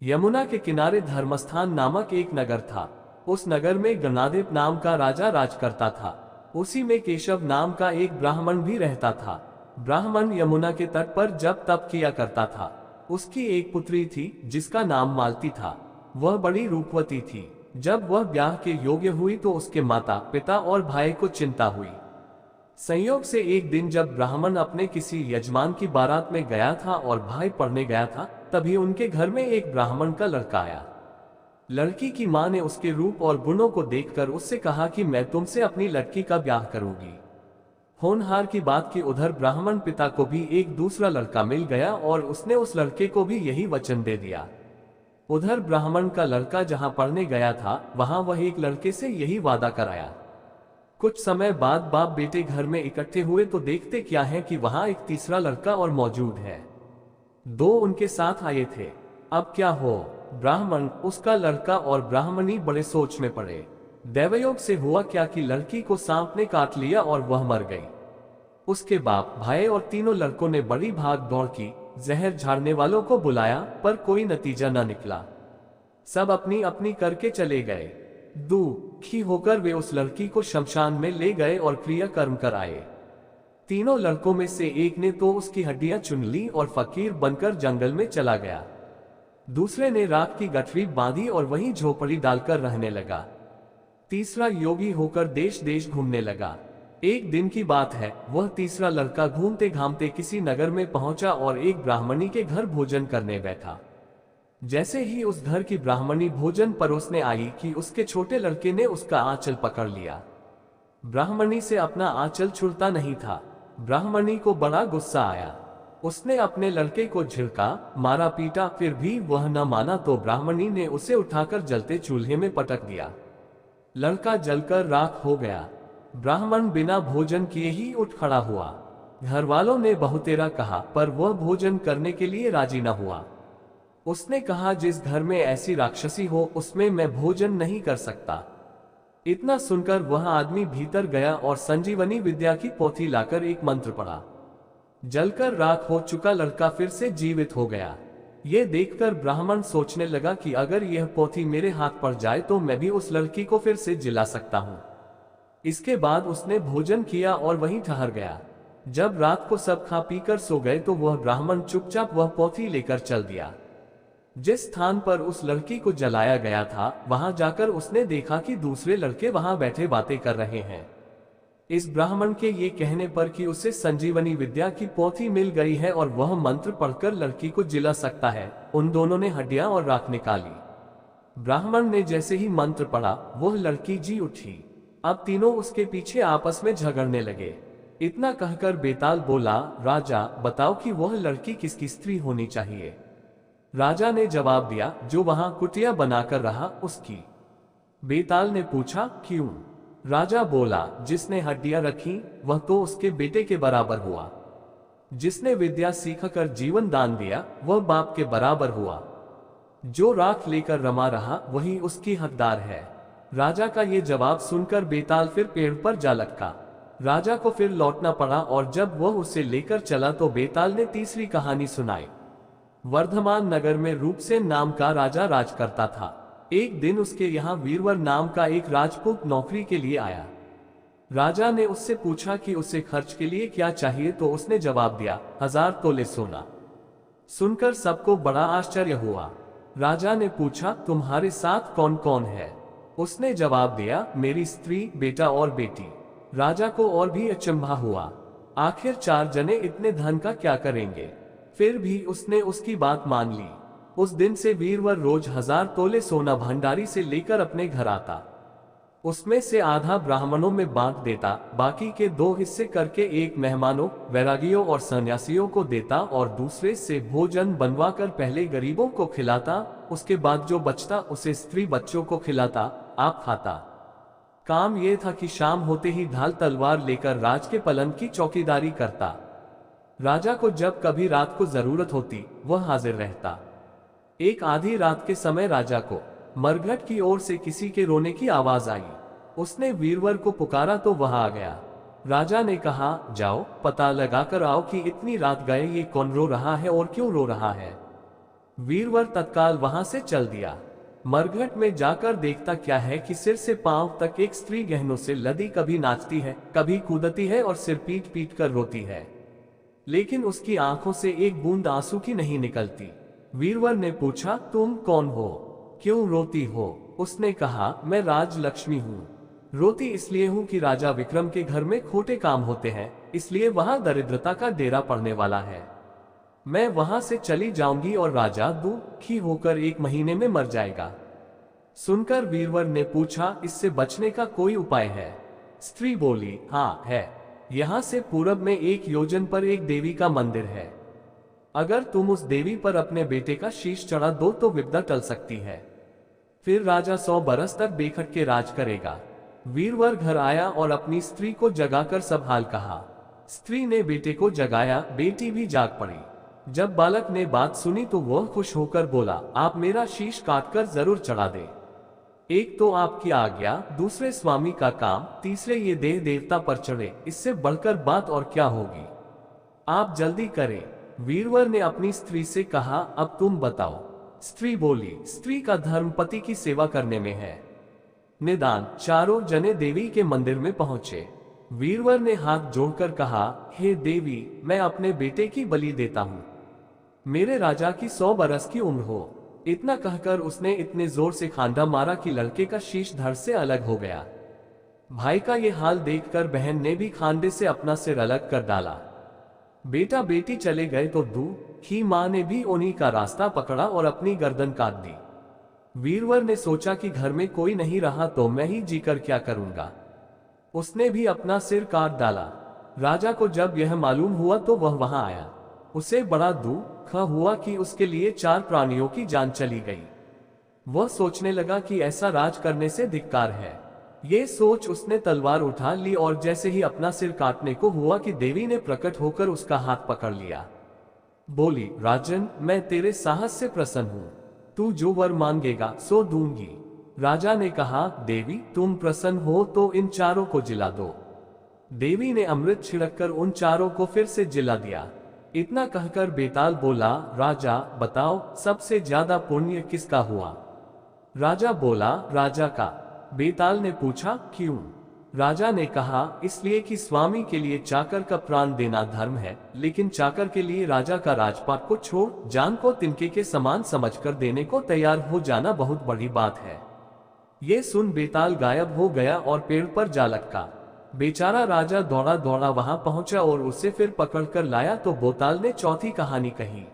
यमुना के किनारे धर्मस्थान नामक एक नगर था। उस नगर में गणाधिप नाम का राजा राज करता था। उसी में केशव नाम का एक ब्राह्मण भी रहता था। ब्राह्मण यमुना के तट पर जप तप किया करता था। उसकी एक पुत्री थी जिसका नाम मालती था। वह बड़ी रूपवती थी। जब वह ब्याह के योग्य हुई तो उसके माता पिता और भाई को चिंता हुई। संयोग से एक दिन जब ब्राह्मण अपने किसी यजमान की बारात में गया था और भाई पढ़ने गया था, तभी उनके घर में एक ब्राह्मण का लड़का आया। लड़की की मां ने उसके रूप और गुणों को देखकर उससे कहा कि मैं तुमसे अपनी लड़की का ब्याह करूंगी। होनहार की बात कि उधर ब्राह्मण पिता को भी एक दूसरा लड़का मिल गया और उसने उस लड़के को भी यही वचन दे दिया। उधर ब्राह्मण का लड़का जहां पढ़ने गया था वहां वह एक लड़के से यही वादा कराया। कुछ समय बाद बाप बेटे घर में इकट्ठे हुए तो देखते क्या है कि वहां एक तीसरा लड़का और मौजूद है। दो उनके साथ आए थे। अब क्या हो? ब्राह्मण, उसका लड़का और ब्राह्मणी बड़े सोच में पड़े। दैवयोग से हुआ क्या कि लड़की को सांप ने काट लिया और वह मर गई। उसके बाप भाई और तीनों लड़कों ने बड़ी भाग दौड़ की, जहर झाड़ने वालों को बुलाया, पर कोई नतीजा न निकला। सब अपनी अपनी करके चले गए। दुखी होकर वे उस लड़की को शमशान में ले गए और क्रियाकर्म कराए। तीनों लड़कों में से एक ने तो उसकी हड्डियां चुन ली और फकीर बनकर जंगल में चला गया। दूसरे ने राख की गठरी बांधी और वहीं झोपड़ी डालकर रहने लगा। तीसरा योगी होकर देश देश घूमने लगा। एक दिन की बात है, वह तीसरा लड़का घूमते घामते किसी नगर में पहुंचा और एक ब्राह्मणी के घर भोजन करने बैठा। जैसे ही उस घर की ब्राह्मणी भोजन परोसने आई कि उसके छोटे लड़के ने उसका आंचल पकड़ लिया। ब्राह्मणी से अपना आंचल छुड़ता नहीं था। ब्राह्मणी को बड़ा गुस्सा आया। उसने अपने लड़के को झिड़का, मारा पीटा, फिर भी वह न माना तो ब्राह्मणी ने उसे उठाकर जलते चूल्हे में पटक दिया। लड़का जलकर राख हो गया। ब्राह्मण बिना भोजन किए ही उठ खड़ा हुआ। घर वालों ने बहुतेरा कहा, पर वह भोजन करने के लिए राजी न हुआ। उसने कहा, जिस घर में ऐसी राक्षसी हो उसमें मैं भोजन नहीं कर सकता। इतना सुनकर वह आदमी भीतर गया और संजीवनी विद्या की पोथी लाकर एक मंत्र पढ़ा। जलकर राख हो चुका लड़का फिर से जीवित हो गया। ये देखकर ब्राह्मण सोचने लगा कि अगर यह पोथी मेरे हाथ पड़ जाए तो मैं भी उस लड़की को फिर से जिला सकता हूँ। इसके बाद उसने भोजन किया और वहीं ठहर गया। जब रात को सब खा पीकर सो गए तो वह ब्राह्मण चुपचाप वह पोथी लेकर चल दिया। जिस स्थान पर उस लड़की को जलाया गया था वहां जाकर उसने देखा कि दूसरे लड़के वहां बैठे बातें कर रहे हैं। इस ब्राह्मण के ये कहने पर कि उसे संजीवनी विद्या की पोथी मिल गई है और वह मंत्र पढ़कर लड़की को जिला सकता है, उन दोनों ने हड्डियां और राख निकाली। ब्राह्मण ने जैसे ही मंत्र पढ़ा वह लड़की जी उठी। अब तीनों उसके पीछे आपस में झगड़ने लगे। इतना कहकर बेताल बोला, राजा बताओ कि वह लड़की किसकी स्त्री होनी चाहिए। राजा ने जवाब दिया, जो वहां कुटिया बनाकर रहा उसकी। बेताल ने पूछा, क्यों? राजा बोला, जिसने हड्डियां रखी वह तो उसके बेटे के बराबर हुआ। जिसने विद्या सीखकर जीवन दान दिया वह बाप के बराबर हुआ। जो राख लेकर रमा रहा वही उसकी हकदार है। राजा का ये जवाब सुनकर बेताल फिर पेड़ पर जा लटका। राजा को फिर लौटना पड़ा और जब वह उसे लेकर चला तो बेताल ने तीसरी कहानी सुनाई। वर्धमान नगर में रूपसेन नाम का राजा राज करता था। एक दिन उसके यहाँ वीरवर नाम का एक राजपूत नौकरी के लिए आया। राजा ने उससे पूछा कि उसे खर्च के लिए क्या चाहिए तो उसने जवाब दिया, 1000 तोले सोना। सुनकर सबको बड़ा आश्चर्य हुआ। राजा ने पूछा, तुम्हारे साथ कौन कौन है? उसने जवाब दिया, मेरी स्त्री, बेटा और बेटी। राजा को और भी अचंभा हुआ। आखिर 4 जने इतने धन का क्या करेंगे? फिर भी उसने उसकी बात मान ली। उस दिन से वीरवर रोज 1000 तोले सोना भंडारी से लेकर अपने घर आता। उसमें से आधा ब्राह्मणों में बांट देता, बाकी के 2 हिस्से करके एक मेहमानों, वैरागियों और सन्यासियों को देता और दूसरे से भोजन बनवाकर पहले गरीबों को खिलाता, उसके बाद जो बचता उसे स्त्री बच्चों को खिलाता, आप खाता। काम यह था कि शाम होते ही ढाल तलवार लेकर राज के पलंग की चौकीदारी करता। राजा को जब कभी रात को जरूरत होती वह हाजिर रहता। एक आधी रात के समय राजा को मरघट की ओर से किसी के रोने की आवाज आई। उसने वीरवर को पुकारा तो वह आ गया। राजा ने कहा, जाओ पता लगाकर आओ कि इतनी रात गए ये कौन रो रहा है और क्यों रो रहा है। वीरवर तत्काल वहां से चल दिया। मरघट में जाकर देखता क्या है कि सिर से पांव तक एक स्त्री गहनों से लदी कभी नाचती है, कभी कूदती है और सिर पीट पीट कर रोती है, लेकिन उसकी आंखों से एक बूंद आंसू की नहीं निकलती। वीरवर ने पूछा, तुम कौन हो, क्यों रोती हो? उसने कहा, मैं राजलक्ष्मी हूँ। रोती इसलिए हूँ कि राजा विक्रम के घर में खोटे काम होते हैं, इसलिए वहां दरिद्रता का डेरा पड़ने वाला है। मैं वहां से चली जाऊंगी और राजा दुखी होकर 1 महीने में मर जाएगा। सुनकर वीरवर ने पूछा, इससे बचने का कोई उपाय है? स्त्री बोली, हाँ है। यहाँ से पूरब में 1 योजन पर एक देवी का मंदिर है। अगर तुम उस देवी पर अपने बेटे का शीश चढ़ा दो तो विपदा टल सकती है। फिर राजा 100 बरस तक बेखट के राज करेगा। वीरवर घर आया और अपनी स्त्री को जगाकर सब हाल कहा। स्त्री ने बेटे को जगाया, बेटी भी जाग पड़ी। जब बालक ने बात सुनी तो वह खुश होकर बोला, आप मेरा शीश काटकर जरूर चढ़ा दे। एक तो आपकी आज्ञा, दूसरे स्वामी का काम, तीसरे ये देह देवता पर चढ़े, इससे बढ़कर बात और क्या होगी? आप जल्दी करें। वीरवर ने अपनी स्त्री से कहा, अब तुम बताओ। स्त्री बोली, स्त्री का धर्म पति की सेवा करने में है। निदान चारों जने देवी के मंदिर में पहुंचे। वीरवर ने हाथ जोड़कर कहा, हे देवी, मैं अपने बेटे की बलि देता हूँ। मेरे राजा की 100 बरस की उम्र हो। इतना कहकर उसने इतने जोर से खांदा मारा कि लड़के का शीश धड़ से अलग हो गया। भाई का ये हाल देखकर बहन ने भी खांदे से अपना सिर अलग कर डाला। बेटा बेटी चले गए तो दुखी माँ ने भी उन्हीं का रास्ता पकड़ा और अपनी गर्दन काट दी। वीरवर ने सोचा कि घर में कोई नहीं रहा तो मैं ही जीकर क्या करूंगा। उसने भी अपना सिर काट डाला। राजा को जब यह मालूम हुआ तो वह वहां आया। उसे बड़ा दुख हुआ कि उसके लिए 4 प्राणियों की जान चली गई। वह सोचने लगा कि ऐसा राज करने से धिक्कार है। ये सोच उसने तलवार उठा ली और जैसे ही अपना सिर काटने को हुआ कि देवी ने प्रकट होकर उसका हाथ पकड़ लिया। बोली, राजन, मैं तेरे साहस से प्रसन्न हूँ। तू जो वर मांगेगा सो दूंगी। राजा ने कहा, देवी तुम प्रसन्न हो तो इन 4 को जिला दो। देवी ने अमृत छिड़ककर उन 4 को फिर से जिला दिया। इतना कहकर बेताल बोला, राजा बताओ सबसे ज्यादा पुण्य किसका हुआ? राजा बोला, राजा का। बेताल ने पूछा, क्यों? राजा ने कहा, इसलिए कि स्वामी के लिए चाकर का प्राण देना धर्म है, लेकिन चाकर के लिए राजा का राजपाट को छोड़ जान को तिनके के समान समझकर देने को तैयार हो जाना बहुत बड़ी बात है। ये सुन बेताल गायब हो गया और पेड़ पर जा लटका। बेचारा राजा दौड़ा दौड़ा वहां पहुंचा और उसे फिर पकड़कर लाया तो बेताल ने चौथी कहानी कही।